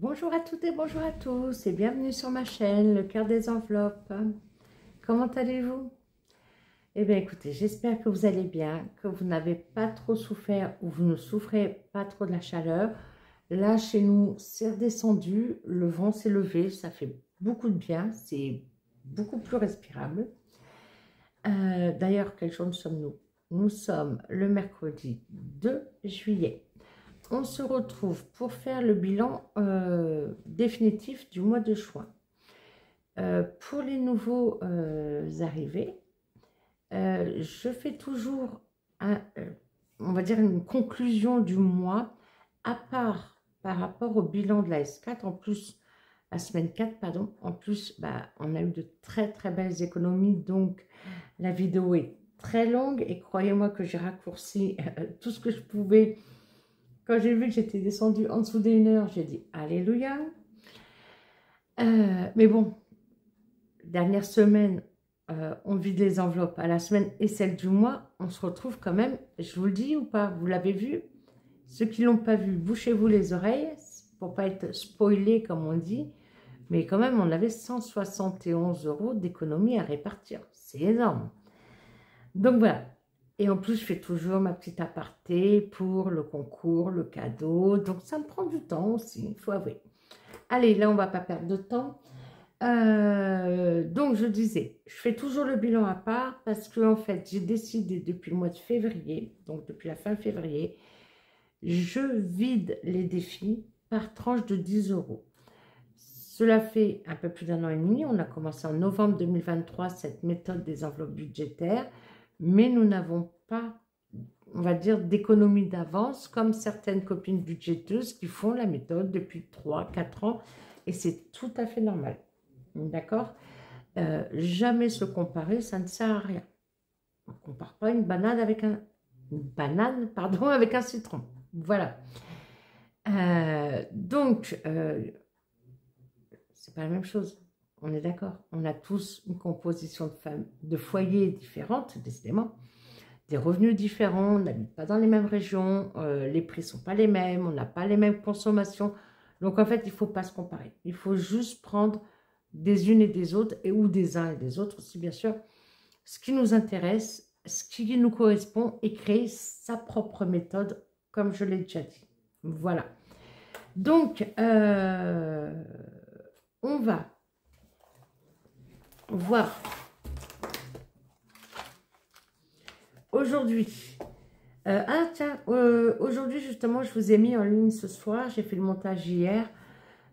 Bonjour à toutes et bonjour à tous et bienvenue sur ma chaîne, le cœur des enveloppes. Comment allez-vous? Eh bien écoutez, j'espère que vous allez bien, que vous n'avez pas trop souffert ou vous ne souffrez pas trop de la chaleur. Là chez nous, c'est redescendu, le vent s'est levé, ça fait beaucoup de bien, c'est beaucoup plus respirable. D'ailleurs, quel jour nous sommes-nous? Nous sommes le mercredi 2 juillet. On se retrouve pour faire le bilan définitif du mois de juin. Pour les nouveaux arrivés, je fais toujours, on va dire, une conclusion du mois, à part par rapport au bilan de la S4, en plus, la semaine 4, pardon, en plus, on a eu de très très belles économies, donc la vidéo est très longue, et croyez-moi que j'ai raccourci tout ce que je pouvais. Quand j'ai vu que j'étais descendue en dessous des 1 heure, j'ai dit Alléluia. Mais bon, dernière semaine, on vide les enveloppes à la semaine et celle du mois. On se retrouve quand même, je vous le dis ou pas, vous l'avez vu? Ceux qui ne l'ont pas vu, bouchez-vous les oreilles pour pas être spoilé comme on dit. Mais quand même, on avait 171 € d'économie à répartir. C'est énorme. Donc voilà. Et en plus, je fais toujours ma petite aparté pour le concours, le cadeau. Donc, ça me prend du temps aussi, il faut avouer. Allez, là, on ne va pas perdre de temps. Donc, je disais, je fais toujours le bilan à part parce que, en fait, j'ai décidé depuis le mois de février, donc depuis la fin février, je vide les défis par tranche de 10 €. Cela fait un peu plus d'1 an et demi. On a commencé en novembre 2023 cette méthode des enveloppes budgétaires. Mais nous n'avons pas, on va dire, d'économie d'avance comme certaines copines budgéteuses qui font la méthode depuis 3-4 ans et c'est tout à fait normal. D'accord? Jamais se comparer, ça ne sert à rien. On ne compare pas une banane avec avec un citron. Voilà. Donc, c'est pas la même chose. On est d'accord. On a tous une composition de foyers différente, décidément. Des revenus différents, on n'habite pas dans les mêmes régions, les prix ne sont pas les mêmes, on n'a pas les mêmes consommations. Donc, en fait, il ne faut pas se comparer. Il faut juste prendre des unes et des autres, ou des uns et des autres aussi, bien sûr, ce qui nous intéresse, ce qui nous correspond, et créer sa propre méthode, comme je l'ai déjà dit. Voilà. Donc, on va voir aujourd'hui. Aujourd'hui justement, je vous ai mis en ligne ce soir, j'ai fait le montage hier,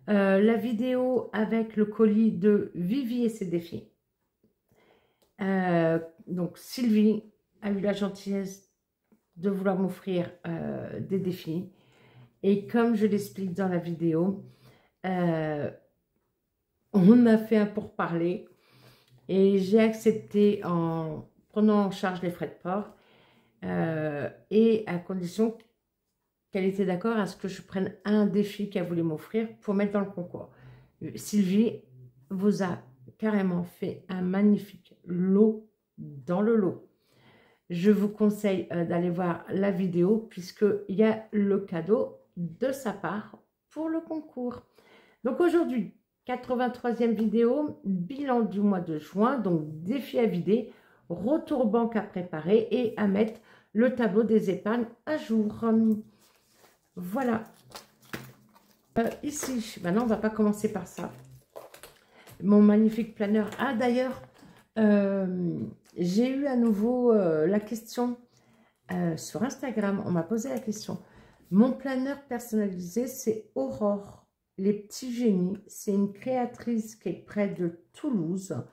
la vidéo avec le colis de Vivi et ses défis. Donc Sylvie a eu la gentillesse de vouloir m'offrir des défis. Et comme je l'explique dans la vidéo, on a fait un pourparler et j'ai accepté en prenant en charge les frais de port et à condition qu'elle était d'accord à ce que je prenne un défi qu'elle voulait m'offrir pour mettre dans le concours. Sylvie vous a carrément fait un magnifique lot dans le lot. Je vous conseille d'aller voir la vidéo puisqu'il y a le cadeau de sa part pour le concours. Donc aujourd'hui, 83e vidéo, bilan du mois de juin, donc défi à vider, retour banque à préparer et à mettre le tableau des épargnes à jour. Voilà. Ici, maintenant on va pas commencer par ça. Mon magnifique planeur. Ah d'ailleurs, j'ai eu à nouveau la question sur Instagram. On m'a posé la question. Mon planeur personnalisé, c'est Aurore, les petits génies. C'est une créatrice qui est près de Toulouse.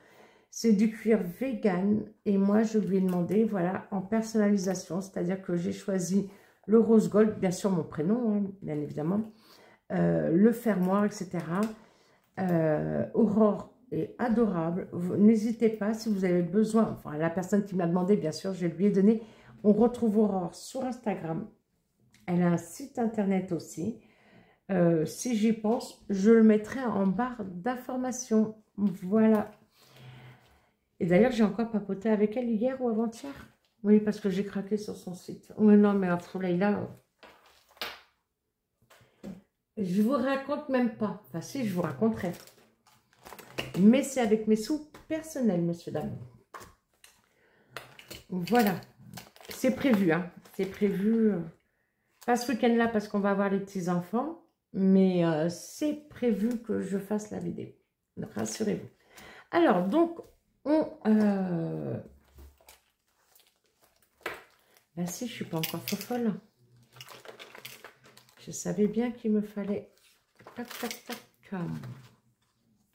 C'est du cuir vegan. Et moi, je lui ai demandé, voilà, en personnalisation. C'est-à-dire que j'ai choisi le rose gold, bien sûr mon prénom, hein, bien évidemment. Le fermoir, etc. Aurore est adorable. N'hésitez pas si vous avez besoin. Enfin, la personne qui m'a demandé, bien sûr, je lui ai donné. On retrouve Aurore sur Instagram. Elle a un site internet aussi. Si j'y pense, je le mettrai en barre d'information. Voilà. Et d'ailleurs, j'ai encore papoté avec elle hier ou avant-hier. Oui, parce que j'ai craqué sur son site. Oui, non, mais Leïla, Je vous raconte même pas. Enfin, si, je vous raconterai. Mais c'est avec mes sous personnels, messieurs, dames. Voilà. C'est prévu, hein. C'est prévu. Pas ce week-end-là, parce qu'on va avoir les petits-enfants. Mais c'est prévu que je fasse la vidéo. Rassurez-vous. Alors, donc, on... Ben si, je suis pas encore folle. Je savais bien qu'il me fallait... Tac, tac, tac.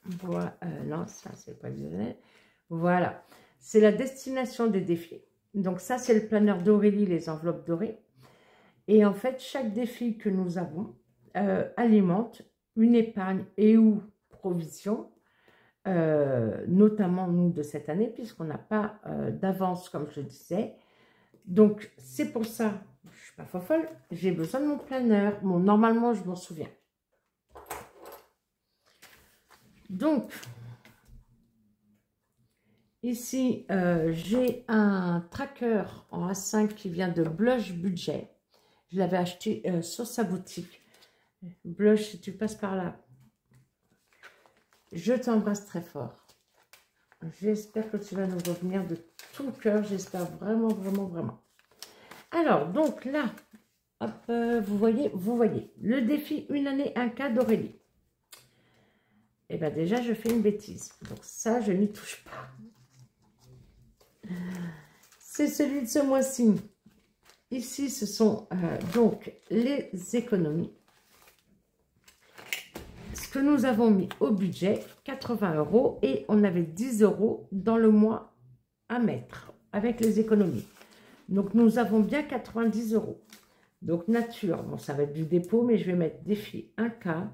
Voilà. Non, ça, c'est pas visuel. Voilà. C'est la destination des défis. Donc ça, c'est le planeur d'Aurélie, les enveloppes dorées. Et en fait, chaque défi que nous avons alimente une épargne et ou provision, notamment nous de cette année, puisqu'on n'a pas d'avance, comme je disais. Donc, c'est pour ça, je ne suis pas folle, j'ai besoin de mon planeur. Bon, normalement, je m'en souviens. Donc, ici, j'ai un tracker en A5 qui vient de Blush Budget. Je l'avais acheté sur sa boutique. Blush, si tu passes par là, je t'embrasse très fort. J'espère que tu vas nous revenir de tout cœur. J'espère vraiment, vraiment, vraiment. Alors, donc là, hop, vous voyez, le défi une année, un cas d'Aurélie. Et bien déjà, je fais une bêtise. Donc ça, je n'y touche pas. C'est celui de ce mois-ci. Ici, ce sont donc les économies. Ce que nous avons mis au budget, 80 € et on avait 10 € dans le mois à mettre avec les économies. Donc, nous avons bien 90 €. Donc, nature, bon, ça va être du dépôt, mais je vais mettre défi 1K,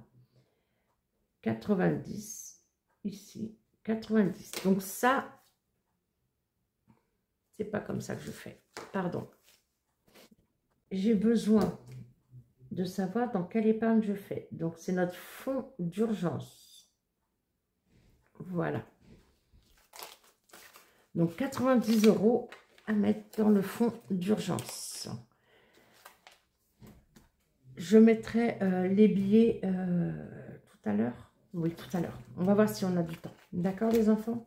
90, ici, 90. Donc, ça, c'est pas comme ça que je fais. Pardon. J'ai besoin de savoir dans quelle épargne je fais. Donc, c'est notre fonds d'urgence. Voilà. Donc, 90 € à mettre dans le fonds d'urgence. Je mettrai les billets tout à l'heure. Oui, tout à l'heure. On va voir si on a du temps. D'accord, les enfants?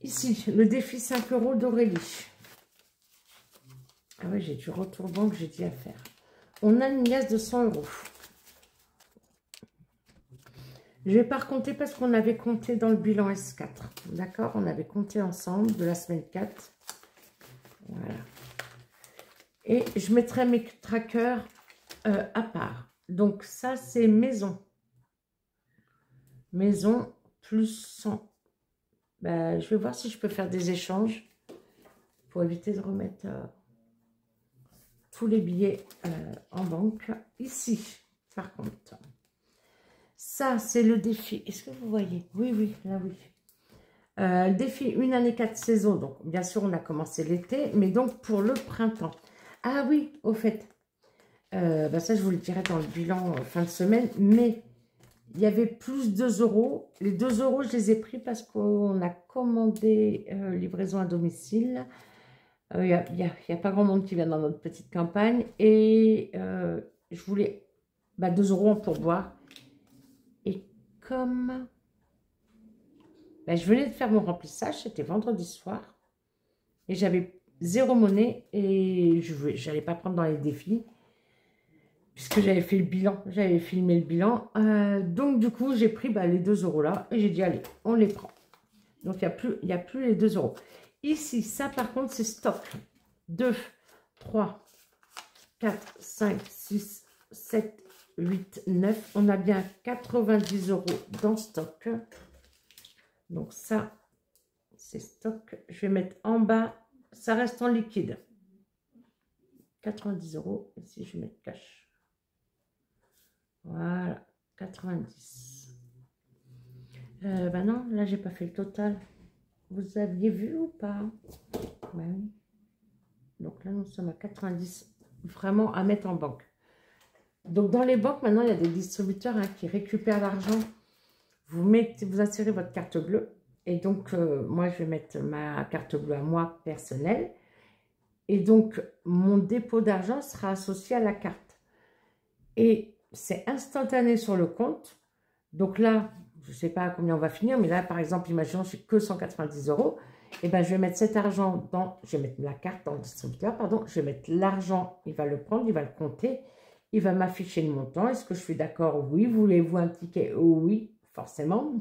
Ici, le défi 5 € d'Aurélie. Ah oui, j'ai du retour banque, j'ai dit à faire. On a une liasse de 100 €. Je ne vais pas recompter parce qu'on avait compté dans le bilan S4. D'accord? On avait compté ensemble de la semaine 4. Voilà. Et je mettrai mes trackers à part. Donc ça, c'est maison. Maison plus 100. Ben, je vais voir si je peux faire des échanges pour éviter de remettre tous les billets en banque. Ici, par contre. Ça, c'est le défi. Est-ce que vous voyez? Oui, oui, là, oui. Défi une année 4 saisons. Donc, bien sûr, on a commencé l'été, mais donc pour le printemps. Ah oui, au fait. Ben ça, je vous le dirai dans le bilan fin de semaine. Mais il y avait plus 2 €. Les 2 €, je les ai pris parce qu'on a commandé livraison à domicile. Il n'y a pas grand monde qui vient dans notre petite campagne. Et je voulais 2 € en pourboire. Et comme je venais de faire mon remplissage, c'était vendredi soir. Et j'avais 0 monnaie. Et je n'allais pas prendre dans les défis. Puisque j'avais fait le bilan. J'avais filmé le bilan. Donc du coup, j'ai pris les 2 € là. Et j'ai dit, allez, on les prend. Donc il n'y a plus les 2 €. Ici, ça par contre, c'est stock. 2, 3, 4, 5, 6, 7, 8, 9. On a bien 90 € dans stock. Donc ça, c'est stock. Je vais mettre en bas. Ça reste en liquide. 90 €. Ici, je vais mettre cash. Voilà. 90. Non, là, j'ai pas fait le total. Vous aviez vu ou pas? Oui. Donc là, nous sommes à 90. Vraiment à mettre en banque. Donc, dans les banques, maintenant, il y a des distributeurs qui récupèrent l'argent. Vous insérez votre carte bleue. Et donc, moi, je vais mettre ma carte bleue à moi, personnelle. Et donc, mon dépôt d'argent sera associé à la carte. et c'est instantané sur le compte. Donc là, je ne sais pas à combien on va finir, mais là, par exemple, imaginons que j'ai que 190 €. Et ben, je vais mettre cet argent dans, je vais mettre la carte dans le distributeur, pardon, je vais mettre l'argent, il va le prendre, il va le compter, il va m'afficher le montant. Est-ce que je suis d'accord? Oui. Voulez-vous un ticket? Oui, forcément.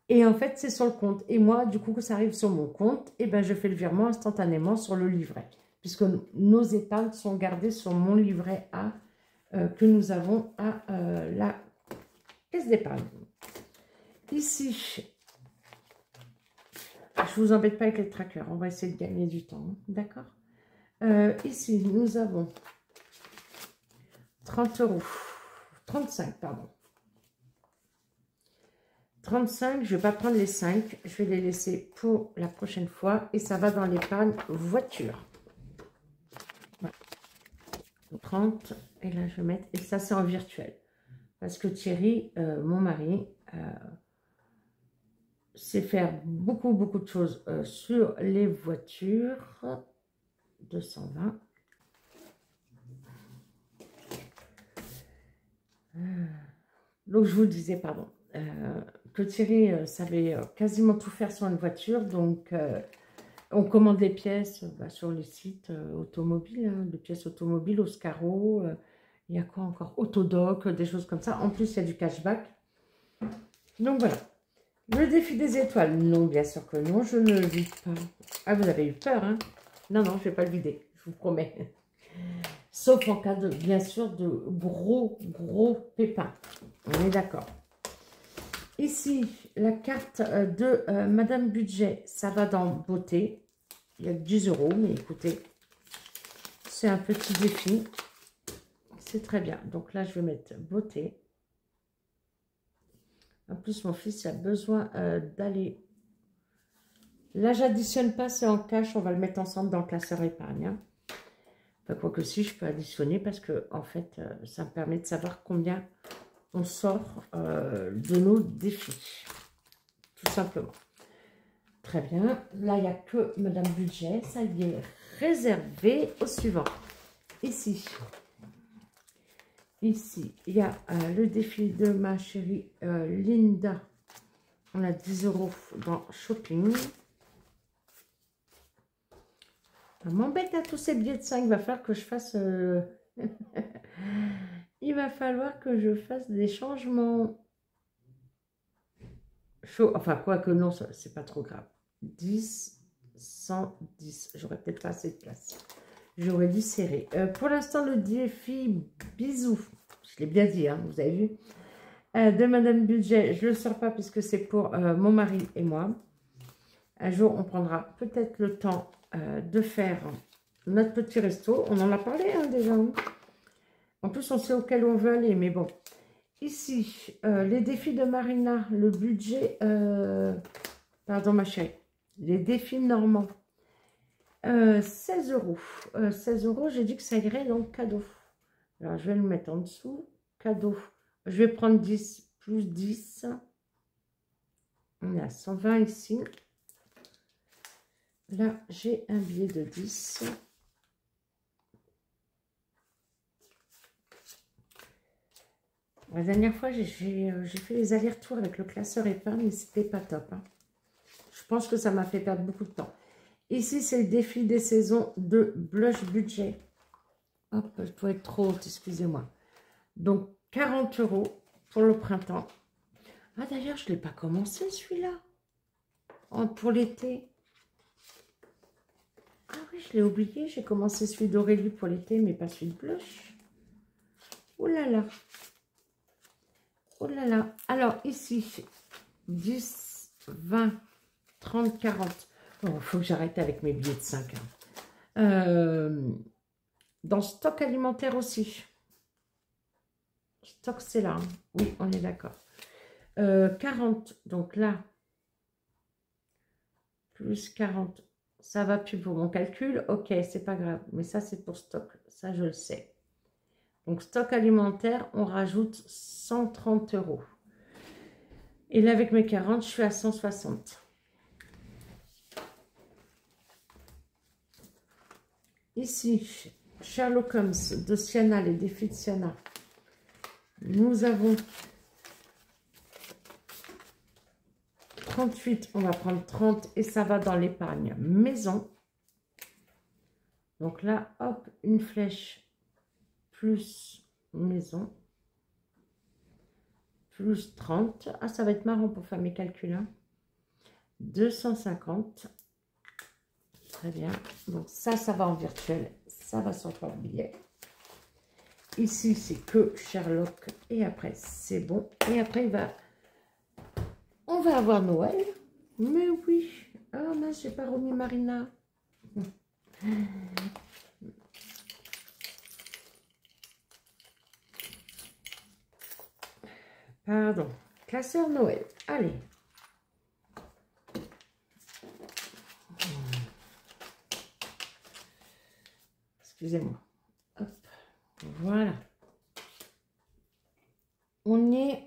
Et en fait, c'est sur le compte. Et moi, du coup, que ça arrive sur mon compte, et ben, je fais le virement instantanément sur le livret, puisque nos épargnes sont gardées sur mon livret A que nous avons à la caisse d'épargne. Ici, je ne vous embête pas avec les trackers, on va essayer de gagner du temps, hein, d'accord? Ici, nous avons 30 €, 35, pardon. 35, je ne vais pas prendre les 5, je vais les laisser pour la prochaine fois, et ça va dans l'épargne voiture. Voilà. 30, et là je vais mettre, et ça c'est en virtuel, parce que Thierry, mon mari, sait faire beaucoup de choses sur les voitures. 220. Donc je vous disais, pardon, que Thierry savait quasiment tout faire sur une voiture. Donc on commande des pièces sur les sites automobiles, hein, des pièces automobiles, Oscaro, il y a quoi encore, Autodoc, des choses comme ça. En plus, il y a du cashback. Donc voilà. Le défi des étoiles, non, bien sûr que non, je ne le vide pas. Ah, vous avez eu peur, hein? Non, non, je ne vais pas le vider, je vous promets. Sauf en cas, de, bien sûr, de gros pépins. On est d'accord. Ici, la carte de Madame Budget, ça va dans beauté. Il y a 10 €, mais écoutez, c'est un petit défi. C'est très bien. Donc là, je vais mettre beauté. En plus, mon fils a besoin d'aller... Là, j'additionne pas, c'est en cash. On va le mettre ensemble dans le classeur épargne. Hein. Enfin, quoi que si, je peux additionner parce que, en fait, ça me permet de savoir combien on sort de nos défis. Tout simplement. Très bien. Là, il n'y a que Madame Budget. Ça y est réservé au suivant. Ici. Ici, il y a le défi de ma chérie Linda. On a 10 € dans Shopping. Ça m'embête à tous ces billets de 5. Il va falloir que je fasse... il va falloir que je fasse des changements. Enfin, quoi que non, c'est pas trop grave. 10, 110. J'aurais peut-être pas assez de place. J'aurais dû serrer. Pour l'instant, le défi bisous. Je l'ai bien dit, hein, vous avez vu. De Madame Budget, je ne le sors pas puisque c'est pour mon mari et moi. Un jour, on prendra peut-être le temps de faire notre petit resto. On en a parlé hein, déjà. En plus, on sait auquel on veut aller, mais bon. Ici, les défis de Marina, le budget... pardon, ma chérie. Les défis normands. 16 €. 16 €, j'ai dit que ça irait dans le cadeau. Alors, je vais le mettre en dessous. Cadeau. Je vais prendre 10 plus 10. On est à 120 ici. Là, j'ai un billet de 10. La dernière fois, j'ai fait les allers-retours avec le classeur épargne et c'était pas top. Hein. Je pense que ça m'a fait perdre beaucoup de temps. Ici, c'est le défi des saisons de Blush Budget. Hop, je dois être trop haute, excusez-moi. Donc, 40 € pour le printemps. Ah, d'ailleurs, je ne l'ai pas commencé, celui-là. Pour l'été. Ah oui, je l'ai oublié. J'ai commencé celui d'Aurélie pour l'été, mais pas celui de Blush. Oh là là. Oh là là. Alors, ici, 10, 20, 30, 40. Bon, il faut que j'arrête avec mes billets de 5. Hein. Dans stock alimentaire aussi. Stock, c'est là. Hein. Oui, on est d'accord. 40. Donc là, plus 40. Ça va plus pour mon calcul. Ok, c'est pas grave. Mais ça, c'est pour stock. Ça, je le sais. Donc, stock alimentaire, on rajoute 130 €. Et là, avec mes 40, je suis à 160. Ici, Sherlock Holmes de Sienna, les défis de Sienna. Nous avons 38, on va prendre 30 et ça va dans l'épargne maison. Donc là, hop, une flèche plus maison. Plus 30. Ah, ça va être marrant pour faire mes calculs. Hein. 250. Très bien. Donc ça va en virtuel. Ça va sur le billet. Ici, c'est que Sherlock. Et après, c'est bon. Et après, on va avoir Noël. Mais oui. Ah, mince, j'ai pas remis Marina. Pardon. Classeur Noël. Allez. Excusez-moi. Hop. Voilà. On y est.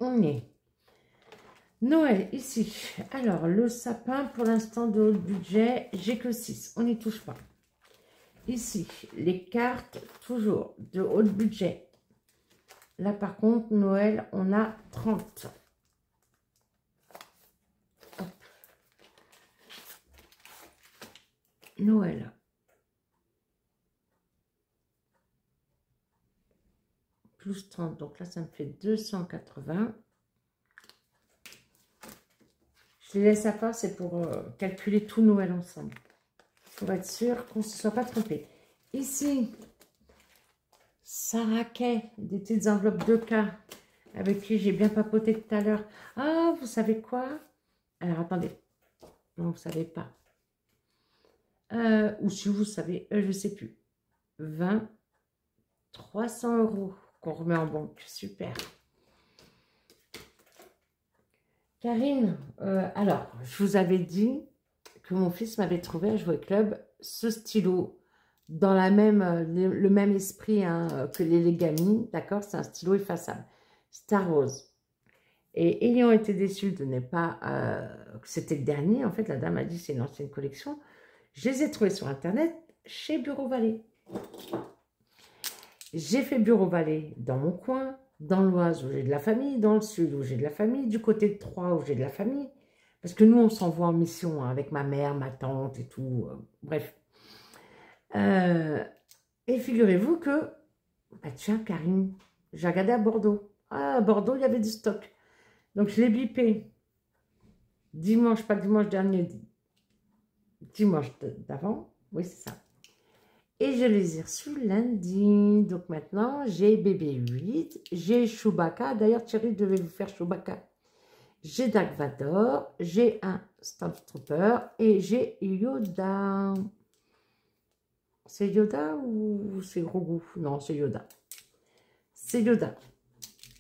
Noël, ici. Alors, le sapin, pour l'instant, de haut budget, j'ai que 6. On n'y touche pas. Ici, les cartes, toujours de haut budget. Là, par contre, Noël, on a 30. Hop. Noël. Plus 30. Donc là, ça me fait 280. Je les laisse à part, c'est pour calculer tout Noël ensemble. Pour être sûr qu'on ne se soit pas trompé. Ici, Sarah Kay, des petites enveloppes 2K, avec qui j'ai bien papoté tout à l'heure. Ah, vous savez quoi? Alors, attendez. Non, vous ne savez pas. Ou si vous savez, je ne sais plus. 20, 300 € qu'on remet en banque. Super. Karine, alors, je vous avais dit que mon fils m'avait trouvé à Jouet Club ce stylo dans le même esprit hein, que les Legami, d'accord? C'est un stylo effaçable, Star Rose. Et ayant été déçue de ne pas, que c'était le dernier, en fait, la dame a dit c'est une ancienne collection, je les ai trouvés sur Internet chez Bureau Vallée. J'ai fait Bureau Vallée dans mon coin, dans l'Oise où j'ai de la famille, dans le Sud où j'ai de la famille, du côté de Troyes où j'ai de la famille. Parce que nous, on s'envoie en mission hein, avec ma mère, ma tante et tout. Bref. Et figurez-vous que, bah tiens, Karine, j'ai regardé à Bordeaux. Ah, à Bordeaux, il y avait du stock. Donc, je l'ai bipé. Dimanche, pas le dimanche dernier, dimanche d'avant. Oui, c'est ça. Et je les ai reçus lundi. Donc maintenant, j'ai BB-8, j'ai Chewbacca. D'ailleurs, Thierry devait vous faire Chewbacca. J'ai Dark Vador, j'ai un Stormtrooper et j'ai Yoda. C'est Yoda ou c'est Grogu? Non, c'est Yoda. C'est Yoda.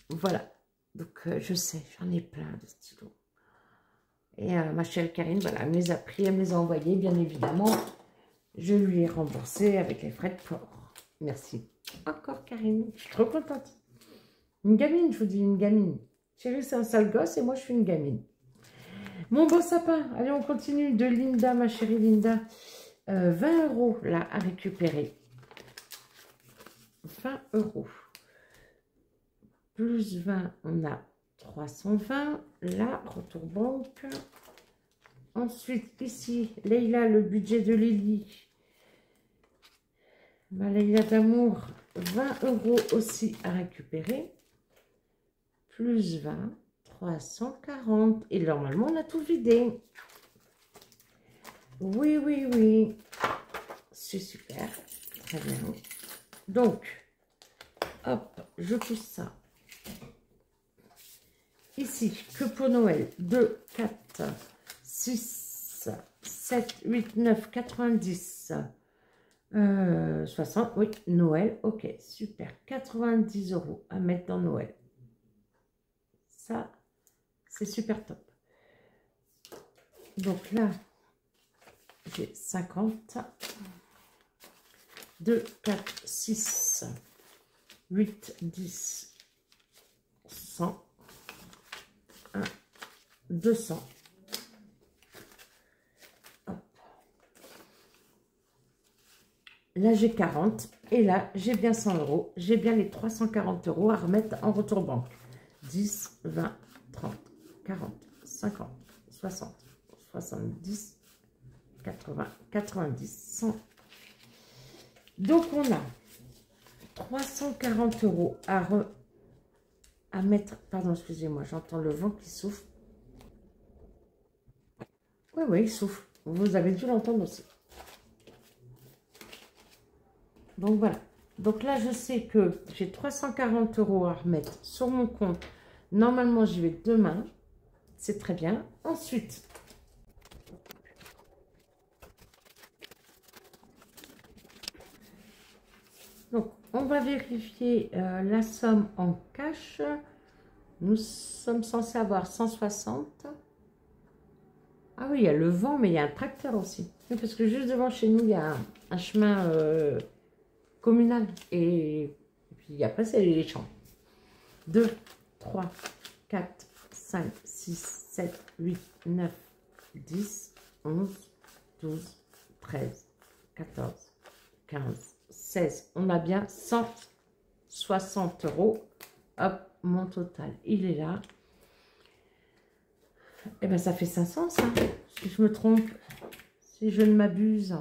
Voilà. Donc, je sais, j'en ai plein de stylos. Et ma chère Karine, voilà, elle me les a pris, elle me les a envoyés, bien évidemment. Je lui ai remboursé avec les frais de port. Merci. Encore, Karine. Je suis trop contente. Une gamine, je vous dis, une gamine. Chérie, c'est un sale gosse et moi, je suis une gamine. Mon beau sapin. Allez, on continue. De Linda, ma chérie Linda. 20 € là à récupérer. 20 €. Plus 20, on a 320. Là, retour banque. Ensuite, ici, Leïla, le budget de Lily. Ma Leïla d'amour, 20 € aussi à récupérer. Plus 20, 340. Et normalement, on a tout vidé. Oui, oui, oui. C'est super. Très bien. Donc, hop, je pousse ça. Ici, que pour Noël, 2, 4, 6, 7, 8, 9, 90, 60, oui, Noël, ok, super, 90 € à mettre dans Noël. Ça, c'est super top. Donc là, j'ai 50, 2, 4, 6, 8, 10, 100, 1, 200. Hop. Là, j'ai 40. Et là, j'ai bien 100 euros. J'ai bien les 340 euros à remettre en retour banque. 10, 20, 30, 40, 50, 60, 70, 80, 90, 100. Donc, on a 340 euros à mettre. Pardon, excusez-moi, j'entends le vent qui souffle. Oui, oui, il souffle. Vous avez dû l'entendre aussi. Donc, voilà. Donc là, je sais que j'ai 340 euros à remettre sur mon compte. Normalement, j'y vais demain. C'est très bien. Ensuite, donc, on va vérifier la somme en cash. Nous sommes censés avoir 160. Ah oui, il y a le vent, mais il y a un tracteur aussi. Oui, parce que juste devant chez nous, il y a un chemin communal. Et puis après, c'est les champs. 2, 3, 4, 5, 6, 7, 8, 9, 10, 11, 12, 13, 14, 15, 16. On a bien 160 euros. Hop, mon total, il est là. Et bien, ça fait 500, ça. Si je me trompe, si je ne m'abuse.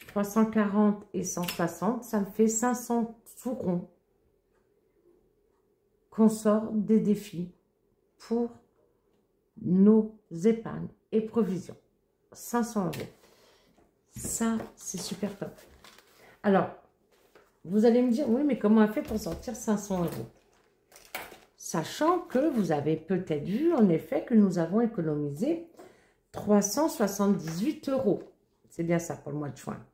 340 et 160, ça me fait 500 tout rond qu'on sort des défis pour nos épargnes et provisions. 500 euros. Ça, c'est super top. Alors, vous allez me dire, oui, mais comment on a fait pour sortir 500 euros? Sachant que vous avez peut-être vu, en effet, que nous avons économisé 378 euros. C'est bien ça pour le mois de juin.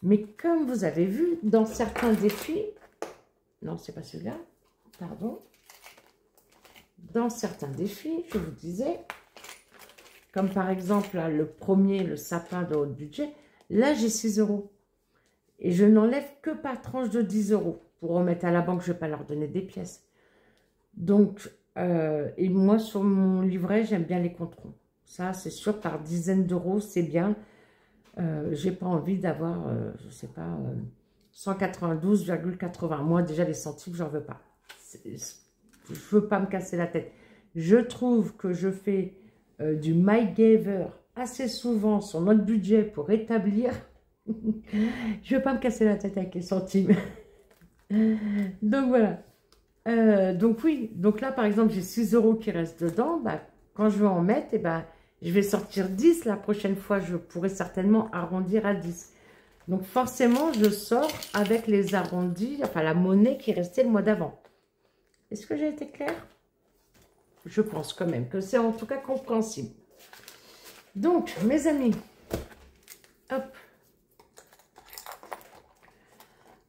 Mais comme vous avez vu, dans certains défis, non, c'est pas celui-là, pardon. Dans certains défis, je vous disais, comme par exemple là, le premier, le sapin de haut budget, là j'ai 6 euros. Et je n'enlève que par tranche de 10 euros. Pour remettre à la banque, je ne vais pas leur donner des pièces. Donc, et moi sur mon livret, j'aime bien les contrôles. Ça, c'est sûr, par dizaines d'euros, c'est bien. J'ai pas envie d'avoir, je sais pas, 192,80. Moi, déjà, les centimes, j'en veux pas. Je veux pas me casser la tête. Je trouve que je fais du MyGaver assez souvent sur notre budget pour établir. Je veux pas me casser la tête avec les centimes. Donc, voilà. Donc, oui. Donc là, par exemple, j'ai 6 euros qui restent dedans. Bah, quand je vais en mettre, et bah, je vais sortir 10. La prochaine fois, je pourrai certainement arrondir à 10. Donc, forcément, je sors avec les arrondis, enfin, la monnaie qui restait le mois d'avant. Est-ce que j'ai été claire? Je pense quand même que c'est en tout cas compréhensible. Donc, mes amis, hop.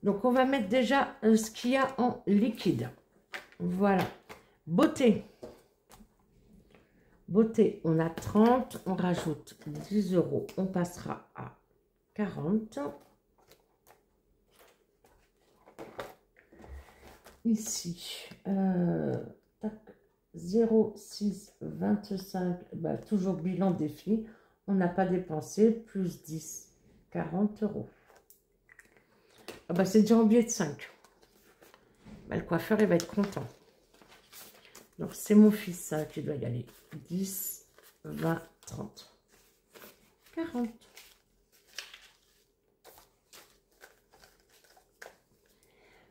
Donc, on va mettre déjà ce qu'il y a en liquide. Voilà. Beauté. Beauté, on a 30, on rajoute 10 euros, on passera à 40. Ici, 0,625, bah, toujours bilan défi, on n'a pas dépensé, plus 10, 40 euros. Ah bah, c'est déjà en billet de 5. Bah, le coiffeur, il va être content. Donc, c'est mon fils qui doit y aller. 10, 20, 30, 40.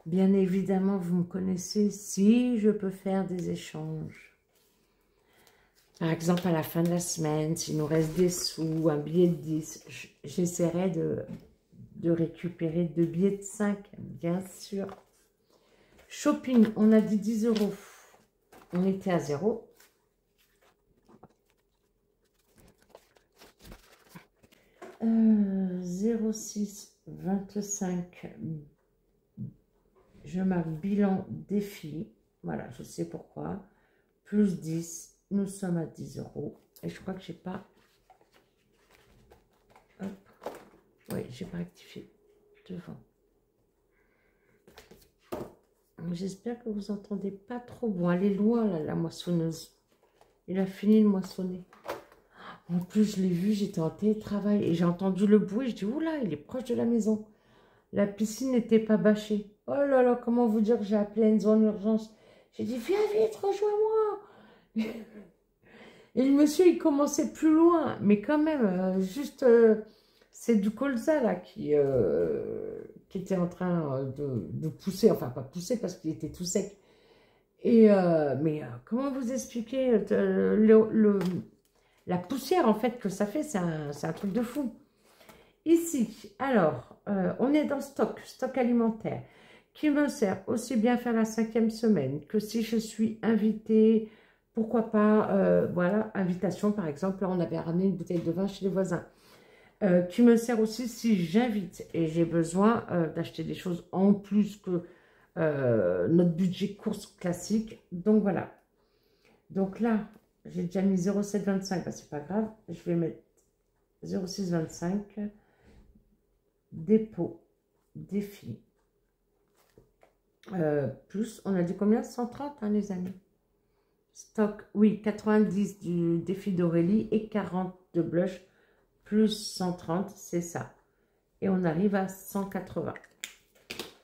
Bien évidemment, vous me connaissez, si je peux faire des échanges. Par exemple, à la fin de la semaine, s'il nous reste des sous, un billet de 10, j'essaierai de récupérer 2 billets de 5, bien sûr. Shopping, on a dit 10 euros. On était à 0. Euh, 0,625. Je marque bilan défi. Voilà, je sais pourquoi. Plus 10. Nous sommes à 10 euros. Et je crois que j'ai pas... Hop. Oui, j'ai pas rectifié. Devant. J'espère que vous entendez pas trop. Bon, elle est loin, là, la moissonneuse. Il a fini de moissonner. En plus, je l'ai vu, j'étais en télétravail et j'ai entendu le bruit. Je dis, oula, il est proche de la maison. La piscine n'était pas bâchée. Oh là là, comment vous dire, j'ai appelé Enzo en urgence. J'ai dit, viens vite, rejoins-moi. Et le monsieur, il commençait plus loin. Mais quand même, juste, c'est du colza là qui était en train de pousser. Enfin, pas pousser parce qu'il était tout sec. Et, comment vous expliquer la poussière en fait que ça fait, c'est un truc de fou. Ici, alors, on est dans stock alimentaire, qui me sert aussi bien à faire la 5e semaine que si je suis invitée, pourquoi pas, voilà, invitation par exemple, là on avait ramené une bouteille de vin chez les voisins, qui me sert aussi si j'invite et j'ai besoin d'acheter des choses en plus que notre budget course classique, donc voilà. Donc là, j'ai déjà mis 0,725, bah, c'est pas grave, je vais mettre 0,625, dépôt, défi, plus, on a dit combien? 130, hein, les amis. Stock, oui, 90 du défi d'Aurélie et 40 de blush, plus 130, c'est ça. Et on arrive à 180.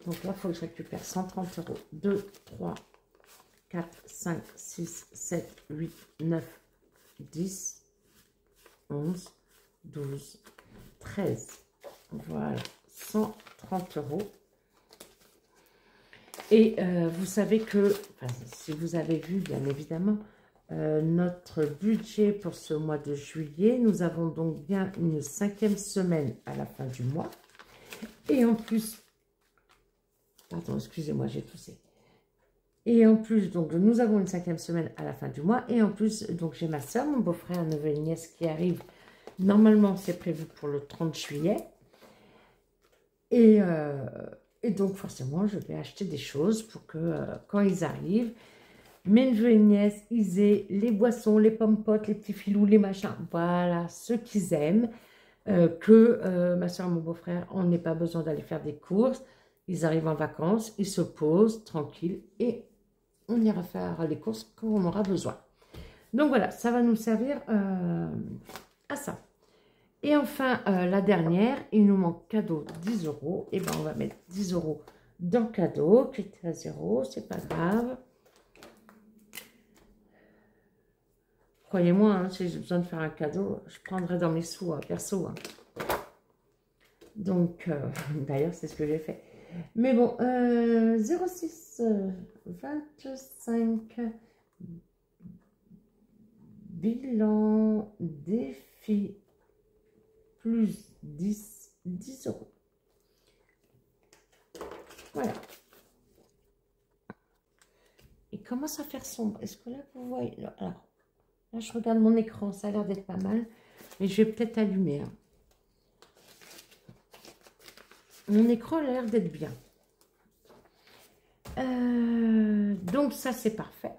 Donc là, il faut que je récupère 130 euros. 2, 3, 4, 5, 6, 7, 8, 9, 10, 11, 12, 13. Voilà, 130 euros. Et vous savez que, enfin, si vous avez vu, bien évidemment, notre budget pour ce mois de juillet, nous avons donc bien une 5e semaine à la fin du mois. Et en plus, pardon, excusez-moi, j'ai toussé. Et en plus, donc, nous avons une 5e semaine à la fin du mois. Et en plus, donc, j'ai ma soeur, mon beau-frère, neveu et nièce qui arrive. Normalement, c'est prévu pour le 30 juillet. Et donc, forcément, je vais acheter des choses pour que, quand ils arrivent, mes neveux et nièces, ils aient les boissons, les pommes-potes, les petits filous, les machins. Voilà, ce qu'ils aiment. Ma soeur et mon beau-frère, on n'ait pas besoin d'aller faire des courses. Ils arrivent en vacances, ils se posent tranquilles et on ira faire les courses quand on aura besoin. Donc voilà, ça va nous servir à ça. Et enfin, la dernière, il nous manque cadeau 10 euros. Et bien, on va mettre 10 euros dans cadeau, qui était à 0, c'est pas grave. Croyez-moi, hein, si j'ai besoin de faire un cadeau, je prendrai dans mes sous, perso. Hein. Donc, d'ailleurs, c'est ce que j'ai fait. Mais bon, 06 25 bilan défi plus 10 euros. Voilà. Il commence à faire sombre. Est-ce que là, vous voyez? Alors, là, je regarde mon écran. Ça a l'air d'être pas mal. Mais je vais peut-être allumer. Hein. Mon écran a l'air d'être bien. Donc, ça, c'est parfait.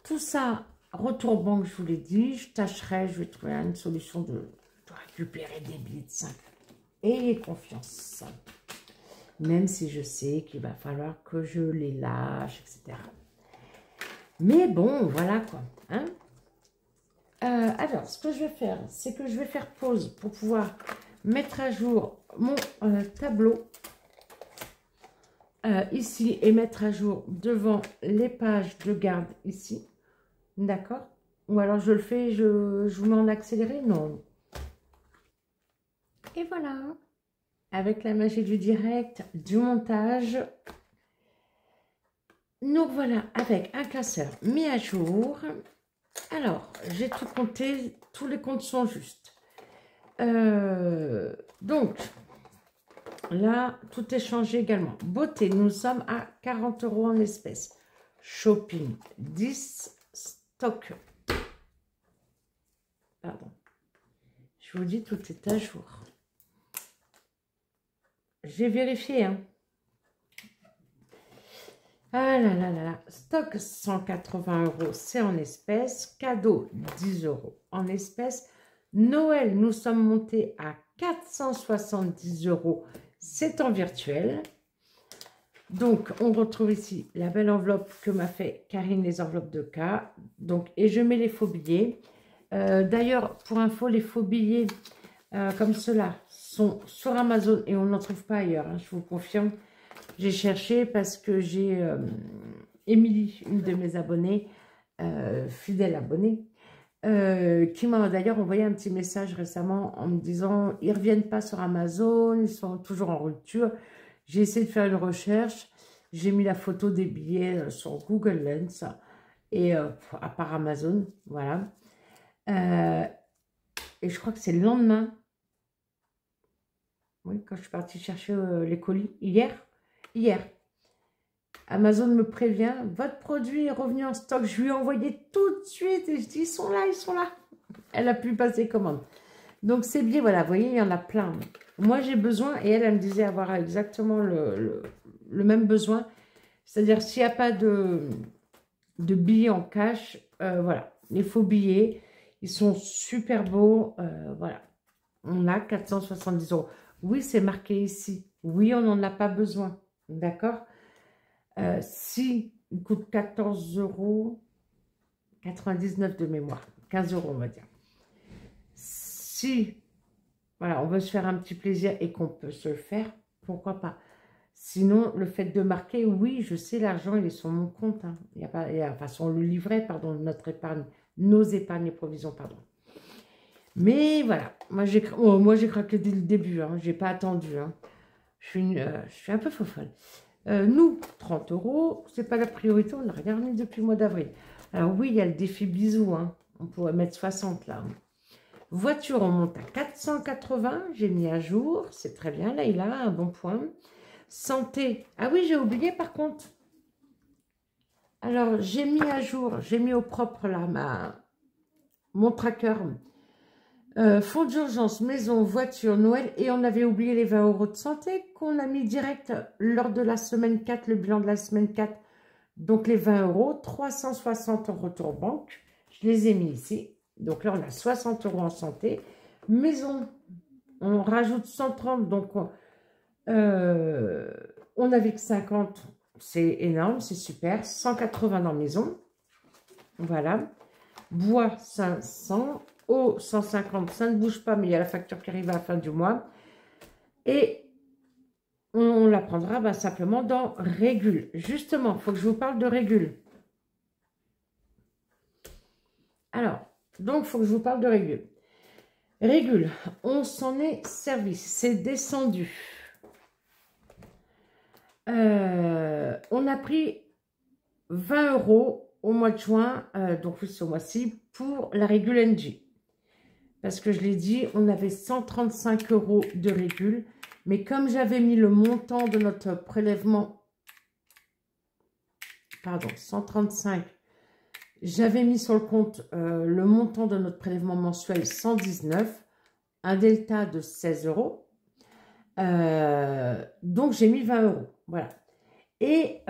Tout ça, retour banque, je vous l'ai dit. Je tâcherai, je vais trouver une solution de récupérer des billets de 5. Ayez confiance. Même si je sais qu'il va falloir que je les lâche, etc. Mais bon, voilà quoi. Hein. Alors, ce que je vais faire, c'est que je vais faire pause pour pouvoir mettre à jour mon tableau ici et mettre à jour devant les pages de garde ici. D'accord? Ou alors je le fais, je vous mets en accéléré? Non. Et voilà. Avec la magie du direct, du montage, nous voilà avec un classeur mis à jour. Alors, j'ai tout compté, tous les comptes sont justes. Donc, là, tout est changé également. Beauté, nous sommes à 40 euros en espèces. Shopping, 10. Stock. Pardon. Je vous dis, tout est à jour. J'ai vérifié, hein. Ah là là là là. Stock 180 euros, c'est en espèces. Cadeau 10 euros en espèces. Noël, nous sommes montés à 470 euros, c'est en virtuel. Donc, on retrouve ici la belle enveloppe que m'a fait Karine, les enveloppes de cas. Donc, et je mets les faux billets. D'ailleurs, pour info, les faux billets comme ceux-là sont sur Amazon et on n'en trouve pas ailleurs, hein, je vous confirme. J'ai cherché parce que j'ai Émilie, une de mes abonnées, fidèle abonnée, qui m'a d'ailleurs envoyé un petit message récemment en me disant ils ne reviennent pas sur Amazon, ils sont toujours en rupture. J'ai essayé de faire une recherche, j'ai mis la photo des billets sur Google Lens et à part Amazon, voilà. Et je crois que c'est le lendemain, oui, quand je suis partie chercher les colis, hier, Amazon me prévient, votre produit est revenu en stock. Je lui ai envoyé tout de suite et je dis, ils sont là, ils sont là. Elle a pu passer commande. Donc c'est bien, voilà, vous voyez, il y en a plein. Moi j'ai besoin, et elle me disait avoir exactement le même besoin. C'est-à-dire s'il n'y a pas de billets en cash, voilà, les faux billets, ils sont super beaux, voilà. On a 470 €. Oui, c'est marqué ici. Oui, on n'en a pas besoin, d'accord? Si il coûte 14,99 € de mémoire, 15 € on va dire. Si, voilà, on veut se faire un petit plaisir et qu'on peut se le faire, pourquoi pas? Sinon, le fait de marquer, oui, je sais, l'argent, il est sur mon compte. Hein. Il y a pas, enfin, sur le livret, pardon, notre épargne, nos épargnes et provisions, pardon. Mais voilà, moi j'ai craqué dès le début, hein, j'ai pas attendu. Hein. Je suis un peu fofolle. Nous, 30 €, c'est pas la priorité, on n'a rien remis depuis le mois d'avril. Alors oui, il y a le défi bisous, hein. On pourrait mettre 60 là. Voiture, on monte à 480, j'ai mis à jour, c'est très bien, là il a un bon point. Santé, ah oui, j'ai oublié par contre. Alors, j'ai mis à jour, j'ai mis au propre là mon tracker. Fonds d'urgence, maison, voiture, Noël, et on avait oublié les 20 € de santé qu'on a mis direct lors de la semaine 4, le bilan de la semaine 4. Donc les 20 €, 360 en retour banque, je les ai mis ici. Donc là, on a 60 € en santé. Maison, on rajoute 130, donc on avait que 50, c'est énorme, c'est super. 180 dans maison, voilà. Bois, 500. Eau, 150, ça ne bouge pas, mais il y a la facture qui arrive à la fin du mois. Et on la prendra simplement dans Régule. Justement, il faut que je vous parle de Régule. Alors, donc, il faut que je vous parle de Régule. Régule, on s'en est servi, c'est descendu. On a pris 20 € au mois de juin, donc ce mois-ci, pour la Régule NG. Parce que je l'ai dit, on avait 135 € de Régule. Mais comme j'avais mis le montant de notre prélèvement, pardon, 135, j'avais mis sur le compte le montant de notre prélèvement mensuel 119, un delta de 16 €. Donc j'ai mis 20 €, voilà. Et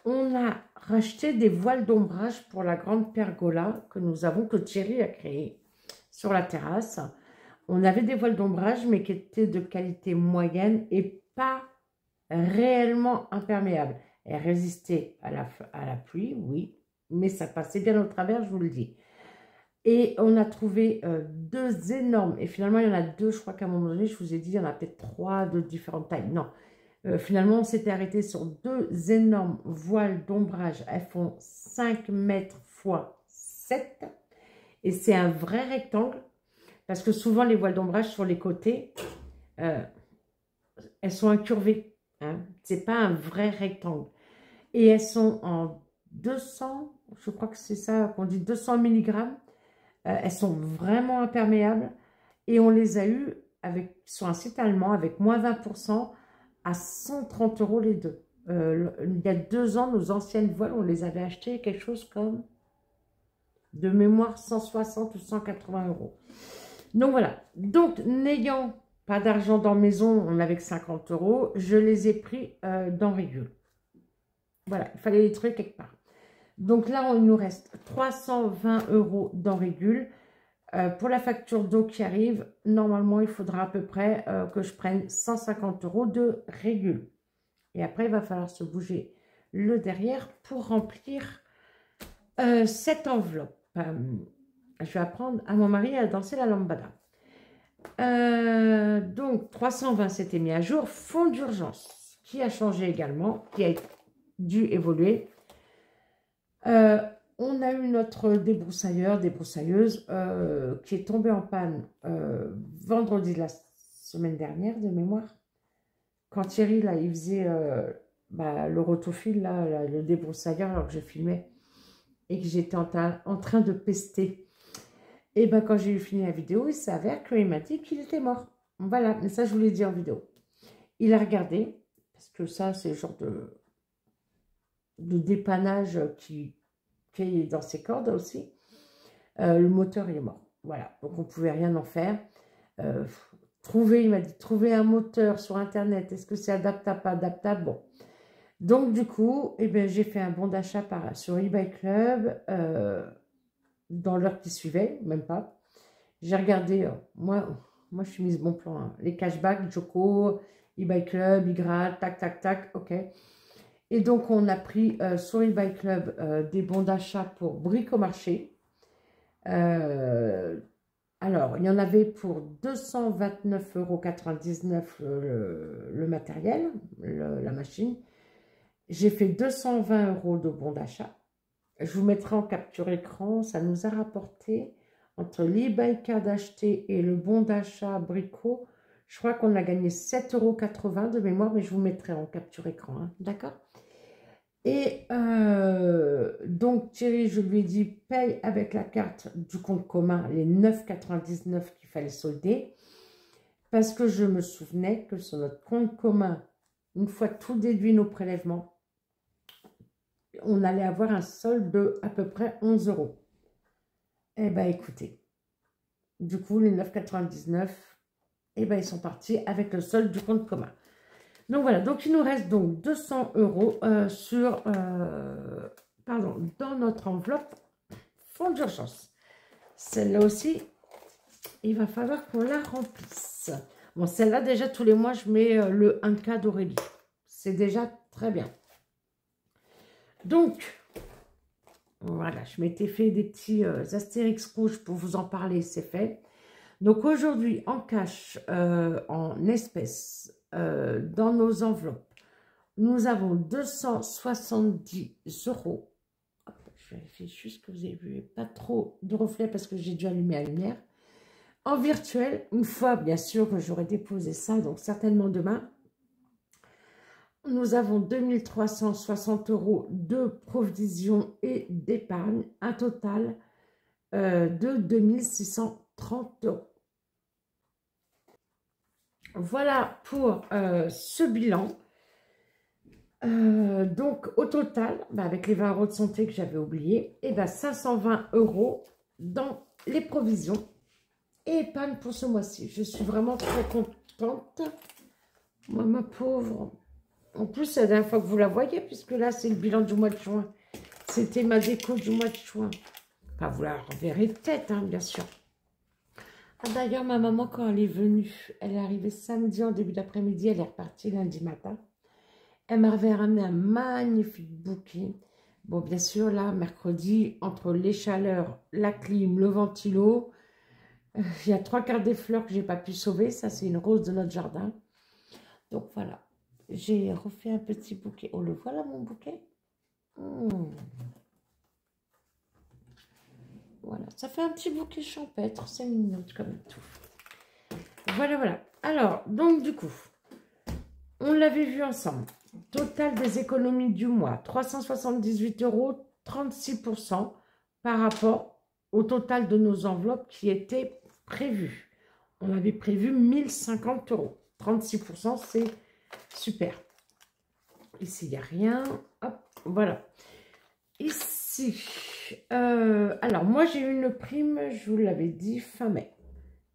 on a racheté des voiles d'ombrage pour la grande pergola que nous avons, que Thierry a créée sur la terrasse. On avait des voiles d'ombrage, mais qui étaient de qualité moyenne et pas réellement imperméables. Elles résistaient à la pluie, oui, mais ça passait bien au travers, je vous le dis. Et on a trouvé deux énormes, et finalement il y en a deux, je crois qu'à un moment donné, je vous ai dit, il y en a peut-être 3 de différentes tailles. Non, finalement on s'était arrêté sur deux énormes voiles d'ombrage. Elles font 5 mètres x 7, et c'est un vrai rectangle. Parce que souvent, les voiles d'ombrage sur les côtés, elles sont incurvées. Hein. Ce n'est pas un vrai rectangle. Et elles sont en 200, je crois que c'est ça qu'on dit, 200 mg. Elles sont vraiment imperméables. Et on les a eues sur un site allemand avec moins 20% à 130 € les deux. Il y a 2 ans, nos anciennes voiles, on les avait achetées quelque chose comme, de mémoire, 160 ou 180 €. Donc voilà, donc n'ayant pas d'argent dans maison, on avait que 50 €, je les ai pris dans Régule. Voilà, il fallait les trouver quelque part. Donc là, il nous reste 320 € dans Régule. Pour la facture d'eau qui arrive, normalement, il faudra à peu près que je prenne 150 € de Régule. Et après, il va falloir se bouger le derrière pour remplir cette enveloppe. Je vais apprendre à mon mari à danser la lambada. Donc, 320 s'était mis à jour. Fonds d'urgence, qui a changé également, qui a dû évoluer. On a eu notre débroussailleuse, qui est tombée en panne vendredi de la semaine dernière, de mémoire. Quand Thierry, là, il faisait le rotophile, là, le débroussailleur, alors que je filmais, et que j'étais en train de pester. Et ben quand j'ai eu fini la vidéo, il s'avère qu'il m'a dit qu'il était mort. Voilà, mais ça, je vous l'ai dit en vidéo. Il a regardé, parce que ça, c'est le genre de dépannage qui est dans ses cordes aussi. Le moteur, il est mort. Voilà, donc on ne pouvait rien en faire. Il m'a dit, trouver un moteur sur Internet, est-ce que c'est adaptable, pas adaptable? Bon. Donc, du coup, eh ben, j'ai fait un bon d'achat sur eBay Club, dans l'heure qui suivait, même pas. J'ai regardé, moi, je suis mise bon plan, hein, les cashbacks, Joko, eBay Club, Igra, tac, tac, tac, ok. Et donc, on a pris sur eBay Club des bons d'achat pour Bricomarché. Alors, il y en avait pour 229,99 € le matériel, la machine. J'ai fait 220 € de bons d'achat. Je vous mettrai en capture écran. Ça nous a rapporté, entre l'eBay Card acheté et le bon d'achat Brico, je crois qu'on a gagné 7,80 € de mémoire, mais je vous mettrai en capture écran, hein, d'accord? Et donc Thierry, je lui ai dit, paye avec la carte du compte commun les 9,99 € qu'il fallait solder, parce que je me souvenais que sur notre compte commun, une fois tout déduit nos prélèvements, on allait avoir un solde de à peu près 11 €. Eh bien, écoutez, du coup, les 9,99 €, eh ben, ils sont partis avec le solde du compte commun. Donc voilà, donc il nous reste donc 200 € dans notre enveloppe fonds d'urgence. Celle-là aussi, il va falloir qu'on la remplisse. Bon, celle-là, déjà, tous les mois, je mets le 1K d'Aurélie. C'est déjà très bien. Donc, voilà, je m'étais fait des petits astérix rouges pour vous en parler, c'est fait. Donc aujourd'hui, en cash, en espèces, dans nos enveloppes, nous avons 270 €. Hop, je vérifie juste que vous avez vu pas trop de reflets parce que j'ai dû allumer la lumière. En virtuel, une fois bien sûr que j'aurai déposé ça, donc certainement demain, nous avons 2360 € de provisions et d'épargne, un total de 2630 €. Voilà pour ce bilan. Donc, au total, avec les 20 € de santé que j'avais oublié, et 520 € dans les provisions et épargne pour ce mois-ci. Je suis vraiment très contente. Moi, ma pauvre. En plus, c'est la dernière fois que vous la voyez, puisque là, c'est le bilan du mois de juin. C'était ma déco du mois de juin. Enfin, vous la reverrez peut-être, hein, bien sûr. Ah, d'ailleurs, ma maman, quand elle est venue, elle est arrivée samedi en début d'après-midi, elle est repartie lundi matin. Elle m'avait ramené un magnifique bouquet. Bon, bien sûr, là, mercredi, entre les chaleurs, la clim, le ventilo, il y a 3/4 des fleurs que j'ai pas pu sauver. Ça, c'est une rose de notre jardin. Donc, voilà. J'ai refait un petit bouquet. Oh, le voilà, mon bouquet. Voilà, ça fait un petit bouquet champêtre. C'est mignon, comme tout. Voilà, voilà. Alors, donc, du coup, on l'avait vu ensemble. Total des économies du mois, 378 €, 36% par rapport au total de nos enveloppes qui étaient prévues. On avait prévu 1050 €. 36%, c'est super. Ici, il n'y a rien. Hop, voilà. Ici, alors moi, j'ai eu une prime, je vous l'avais dit, fin mai.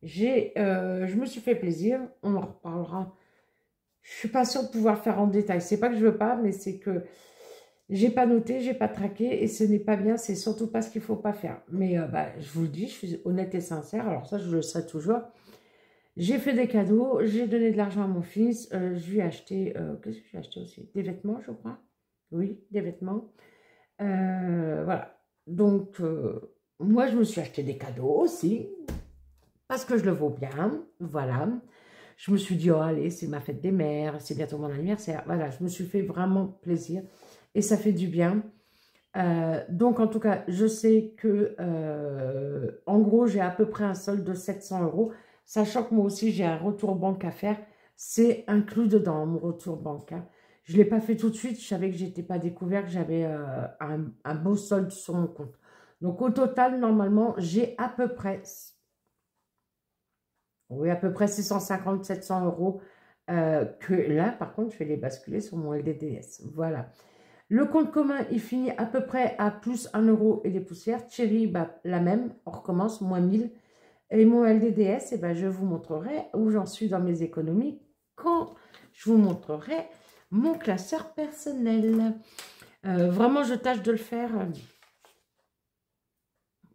Je me suis fait plaisir, on en reparlera. Je suis pas sûre de pouvoir faire en détail. C'est pas que je veux pas, mais c'est que j'ai pas noté, j'ai pas traqué et ce n'est pas bien. C'est surtout pas ce qu'il faut pas faire. Mais je vous le dis, je suis honnête et sincère. Alors ça, je le serai toujours. J'ai fait des cadeaux, j'ai donné de l'argent à mon fils. Je lui ai acheté, qu'est-ce que j'ai acheté aussi? Des vêtements, je crois. Oui, des vêtements. Voilà. Donc moi, je me suis acheté des cadeaux aussi, parce que je le vaux bien, voilà. Je me suis dit, oh allez, c'est ma fête des mères, c'est bientôt mon anniversaire. Voilà, je me suis fait vraiment plaisir et ça fait du bien. Donc, en tout cas, je sais que, en gros, j'ai à peu près un solde de 700 €, sachant que moi aussi, j'ai un retour banque à faire. C'est inclus dedans, mon retour banque, hein. Je ne l'ai pas fait tout de suite. Je savais que je n'étais pas découvert, que j'avais un beau solde sur mon compte. Donc, au total, normalement, j'ai à peu près, oui, à peu près 650-700 € que là, par contre, je vais les basculer sur mon LDDS. Voilà. Le compte commun, il finit à peu près à plus 1 € et des poussières. Thierry, bah, la même, on recommence, moins 1000. Et mon LDDS, eh ben, je vous montrerai où j'en suis dans mes économies quand je vous montrerai mon classeur personnel. Vraiment, je tâche de le faire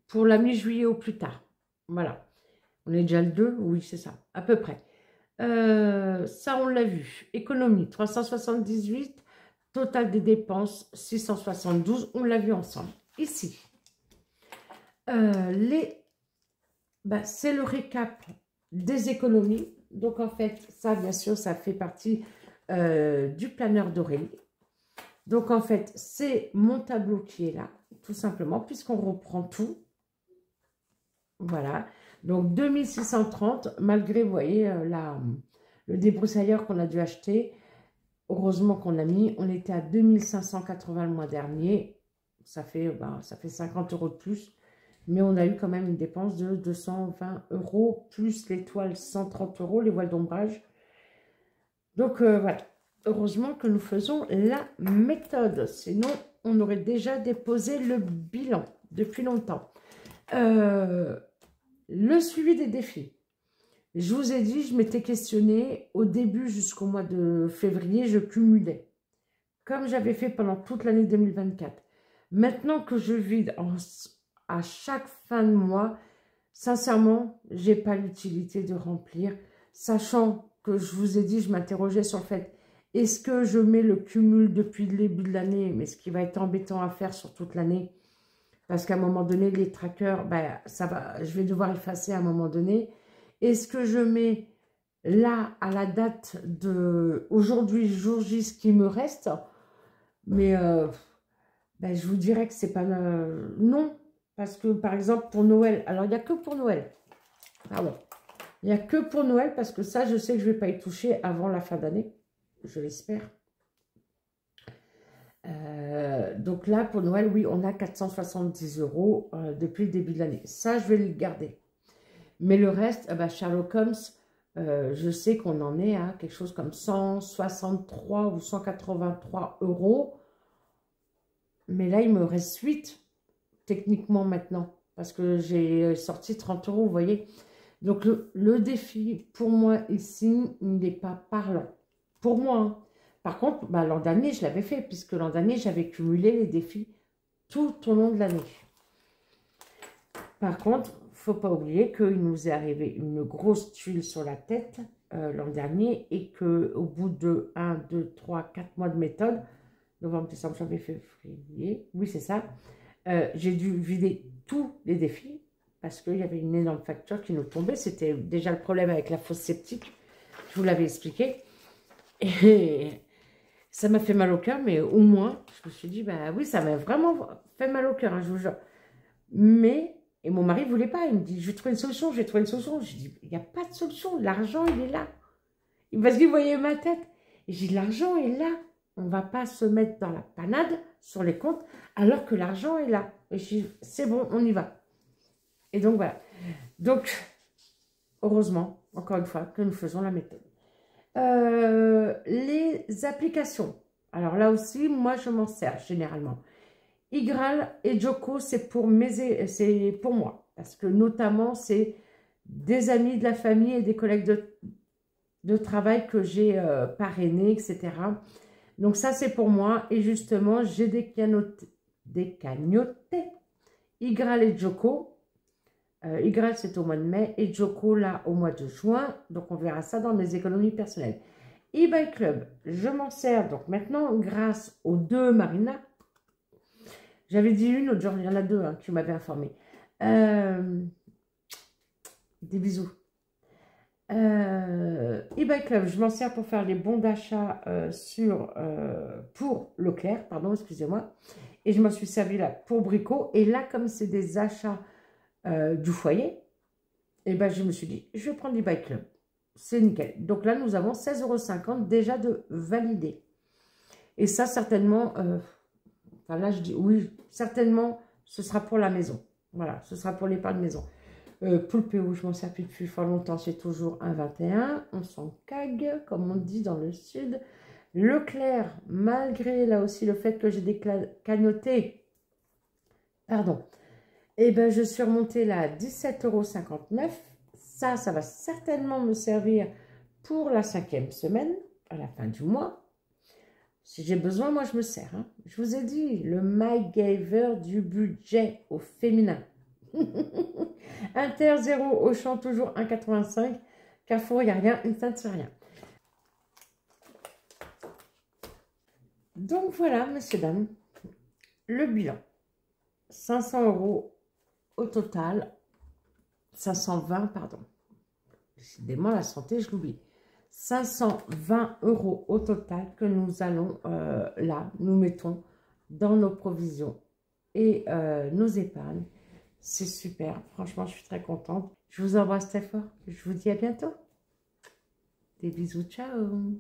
pour la mi-juillet au plus tard. Voilà. On est déjà le 2, oui, c'est ça, à peu près. Ça, on l'a vu. Économie, 378. Total des dépenses, 672. On l'a vu ensemble. Ici, c'est le récap des économies. Donc, en fait, ça, bien sûr, ça fait partie du planeur d'Aurélie. Donc, en fait, c'est mon tableau qui est là, tout simplement, puisqu'on reprend tout. Voilà. Donc, 2630, malgré, vous voyez, le débroussailleur qu'on a dû acheter. Heureusement qu'on a mis, on était à 2580 le mois dernier. Ça fait 50 € de plus. Mais on a eu quand même une dépense de 220 €, plus les toiles 130 €, les voiles d'ombrage. Donc voilà, heureusement que nous faisons la méthode. Sinon, on aurait déjà déposé le bilan depuis longtemps. Le suivi des défis. Je vous ai dit, je m'étais questionnée. Au début, jusqu'au mois de février, je cumulais. Comme j'avais fait pendant toute l'année 2024. Maintenant que je vide à chaque fin de mois, sincèrement, je n'ai pas l'utilité de remplir. Sachant que je vous ai dit, je m'interrogeais sur le fait, est-ce que je mets le cumul depuis le début de l'année, mais ce qui va être embêtant à faire sur toute l'année, parce qu'à un moment donné, les trackers, je vais devoir effacer à un moment donné. Est-ce que je mets là, à la date de aujourd'hui, jour J, ce qui me reste? Mais je vous dirais que c'est pas... non, parce que par exemple, pour Noël, alors il n'y a que pour Noël. Pardon. Il n'y a que pour Noël, parce que ça, je sais que je ne vais pas y toucher avant la fin d'année. Je l'espère. Donc là, pour Noël, oui, on a 470 € depuis le début de l'année. Ça, je vais le garder. Mais le reste, Sherlock Holmes, je sais qu'on en est à quelque chose comme 163 ou 183 €. Mais là, il me reste 8, techniquement, maintenant. Parce que j'ai sorti 30 €, vous voyez. Donc, le défi, pour moi, ici, il n'est pas parlant. Pour moi, hein. Par contre, l'an dernier, je l'avais fait, puisque l'an dernier, j'avais cumulé les défis tout au long de l'année. Par contre, il ne faut pas oublier qu'il nous est arrivé une grosse tuile sur la tête l'an dernier, et qu'au bout de 1, 2, 3, 4 mois de méthode, novembre, décembre, janvier, février, oui, c'est ça, j'ai dû vider tous les défis, parce qu'il y avait une énorme facture qui nous tombait. C'était déjà le problème avec la fosse septique, je vous l'avais expliqué. Et ça m'a fait mal au cœur, mais au moins, je me suis dit, oui, ça m'a vraiment fait mal au cœur, hein, je vous jure. Mais, et mon mari ne voulait pas, il me dit, je vais trouver une solution, je vais trouver une solution. Je dis, il n'y a pas de solution, l'argent, il est là. Parce qu'il voyait ma tête. Et j'ai dit, l'argent est là. On ne va pas se mettre dans la panade sur les comptes, alors que l'argent est là. Et je dis, c'est bon, on y va. Et donc, voilà. Donc, heureusement, encore une fois, que nous faisons la méthode. Les applications. Alors là aussi, moi, je m'en sers généralement. Igral et Joko, c'est pour moi. Parce que notamment, c'est des amis de la famille et des collègues de travail que j'ai parrainés, etc. Donc ça, c'est pour moi. Et justement, j'ai des cagnotés. Igral et Joko. Igral, c'est au mois de mai. Et Joko, là, au mois de juin. Donc, on verra ça dans mes économies personnelles. eBay Club, je m'en sers. Donc, maintenant, grâce aux deux Marina. J'avais dit une, l'autre jour, il y en a deux qui m'avaient informé. Des bisous. eBay Club, je m'en sers pour faire les bons d'achat pour Leclerc, pardon, excusez-moi. Et je m'en suis servi là pour Brico. Et là, comme c'est des achats du foyer, et ben je me suis dit, je vais prendre eBay Club. C'est nickel. Donc là, nous avons 16,50 € déjà de validé. Et ça, certainement, enfin là, je dis oui, certainement, ce sera pour la maison. Voilà, ce sera pour l'épargne maison. Pour le PO, je m'en sers plus depuis fort longtemps, c'est toujours 1,21. On s'en cague, comme on dit dans le sud. Leclerc, malgré là aussi le fait que j'ai cagnoté, pardon, et ben je suis remontée là à 17,59 €. Ça va certainement me servir pour la 5e semaine, à la fin du mois. Si j'ai besoin, moi je me sers. Hein. Je vous ai dit, le MacGyver du budget au féminin. Inter 0, Auchan toujours 1,85. Carrefour, il n'y a rien, une teinte sur rien. Donc voilà, messieurs, dames, le bilan. 500 € au total. 520, pardon. Décidément, la santé, je l'oublie. 520 € au total que nous allons, là, nous mettons dans nos provisions et nos épargnes. C'est super. Franchement, je suis très contente. Je vous embrasse très fort. Je vous dis à bientôt. Des bisous. Ciao.